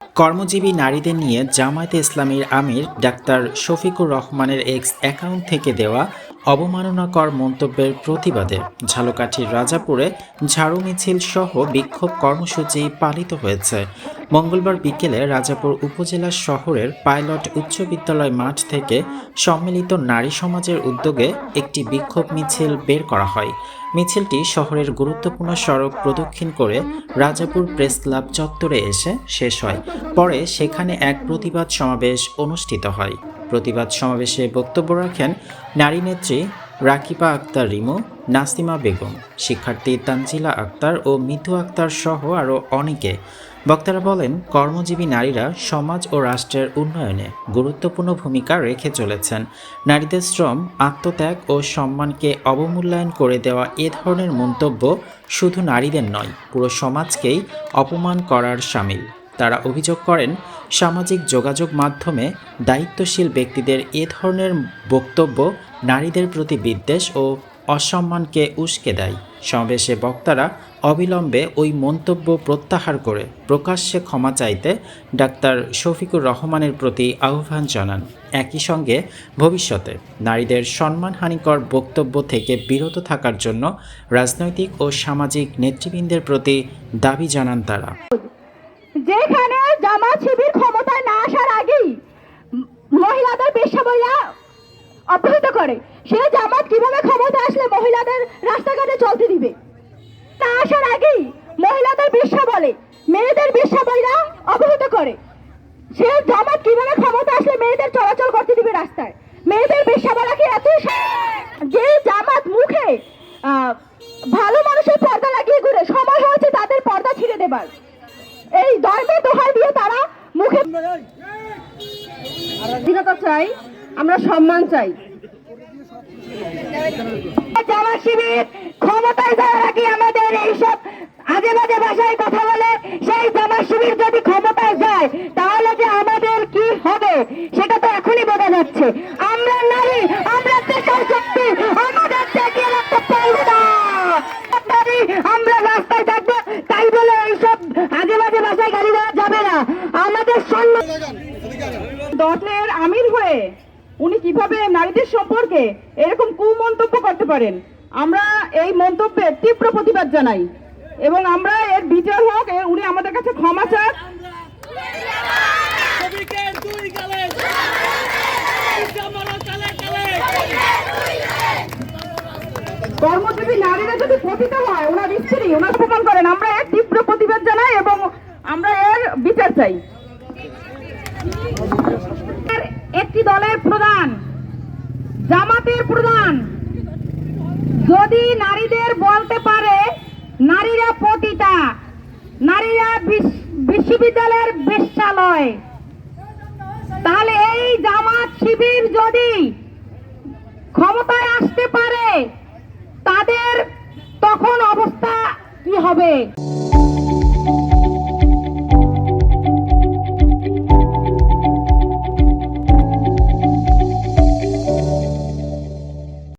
কর্মজীবী নারীদের নিয়ে জামায়াতে ইসলামীর আমির ডাক্তার শফিকুর রহমানের এক্স অ্যাকাউন্ট থেকে দেওয়া অবমাননাকর মন্তব্যের প্রতিবাদে ঝালকাঠির রাজাপুরে ঝাড়ু মিছিল সহ বিক্ষোভ কর্মসূচি পালিত হয়েছে। মঙ্গলবার বিকেলে রাজাপুর উপজেলা শহরের পাইলট উচ্চ বিদ্যালয় মাঠ থেকে সম্মিলিত নারী সমাজের উদ্যোগে একটি বিক্ষোভ মিছিল বের করা হয়। মিছিলটি শহরের গুরুত্বপূর্ণ সড়ক প্রদক্ষিণ করে রাজাপুর প্রেস ক্লাব চত্বরে এসে শেষ হয়। পরে সেখানে এক প্রতিবাদ সমাবেশ অনুষ্ঠিত হয়। প্রতিবাদ সমাবেশে বক্তব্য রাখেন নারী নেত্রী রাকিবা আক্তার রিমু, নাসিমা বেগম, শিক্ষার্থী তানজিলা আক্তার ও মিতু আক্তার সহ আরও অনেকে। বক্তারা বলেন, কর্মজীবী নারীরা সমাজ ও রাষ্ট্রের উন্নয়নে গুরুত্বপূর্ণ ভূমিকা রেখে চলেছেন। নারীদের শ্রম, আত্মত্যাগ ও সম্মানকে অবমূল্যায়ন করে দেওয়া এ ধরনের মন্তব্য শুধু নারীদের নয়, পুরো সমাজকেই অপমান করার শামিল। তারা অভিযোগ করেন, সামাজিক যোগাযোগ মাধ্যমে দায়িত্বশীল ব্যক্তিদের এ ধরনের বক্তব্য নারীদের প্রতি বিদ্বেষ ও অসম্মানকে উস্কে দেয়। সমাবেশে বক্তারা অবিলম্বে ওই মন্তব্য প্রত্যাহার করে প্রকাশ্যে ক্ষমা চাইতে ডাক্তার শফিকুর রহমানের প্রতি আহ্বান জানান। একই সঙ্গে ভবিষ্যতে নারীদের সম্মানহানিকর বক্তব্য থেকে বিরত থাকার জন্য রাজনৈতিক ও সামাজিক নেতৃবৃন্দের প্রতি দাবি জানান তারা। যেখানে জামাত শিবির ক্ষমতায় না আসার আগেই মহিলাদের বেশ্যাবৈরা অপহৃত করে, সে জামাত কিভাবে ক্ষমতা আসলে মহিলাদের রাস্তাঘাটে চলতে দিবে? না আসার আগেই মহিলাদের বেশ্যা বলে, মেয়েদের বেশ্যাবৈরা অপহৃত করে, সে জামাত কিভাবে ক্ষমতা আসলে মেয়েদের চলাচল করতে দিবে রাস্তায়? মেয়েদের বেশ্যা বলা কি এত? যে জামাত মুখে ভালো মানুষের পর্দা লাগিয়ে ঘুরে, সময় হয়েছে তাদের পর্দা ছিঁড়ে দেবার। এই ধর্মের দোহাই দিয়ে তারা মুখে স্বাধীনতা চাই, আমরা সম্মান চাই। জামাত শিবির ক্ষমতায় যাওয়ার আগে আমাদের এইসব আজে বাজে ভাষায় কথা বলে, সেই জামাত শিবির যদি ক্ষমতায় যায় তাহলে যে আমাদের কি হবে সেটা তো এখনই বোঝা যাচ্ছে। আমরা নারী, আমরা দেশের শক্তি, আমাদের ত্যাগের একটা পারবো না। আমরা রাস্তায় থাকবো, তাই বলে এইসব আজে বাজে ভাষায় গাড়ি দেওয়া যাবে না। আমাদের দলের আমির হয়ে উনি কিভাবে নারীদের সম্পর্কে এরকম কুমন্তব্য করতে পারেন? আমরা এই মন্তব্যের তীব্র প্রতিবাদ জানাই এবং আমরা এর বিচার হোক, উনি আমাদের কাছে ক্ষমা চান। কর্মজীবী নারীরা যদি পতিত হয়, ওনার স্ত্রী ওনার অপমান করেন, আমরা এর তীব্র প্রতিবাদ জানাই এবং আমরা এর বিচার চাই। একটি দলের প্রধান, জামাতের প্রধান যদি নারীদের বলতে পারে নারীরা পতিতা, নারীরা বিশ্ববিদ্যালয়ের বেশ্যালয়, তাহলে এই জামাত শিবির যদি ক্ষমতায় আসতে পারে তাদের তখন অবস্থা কি হবে?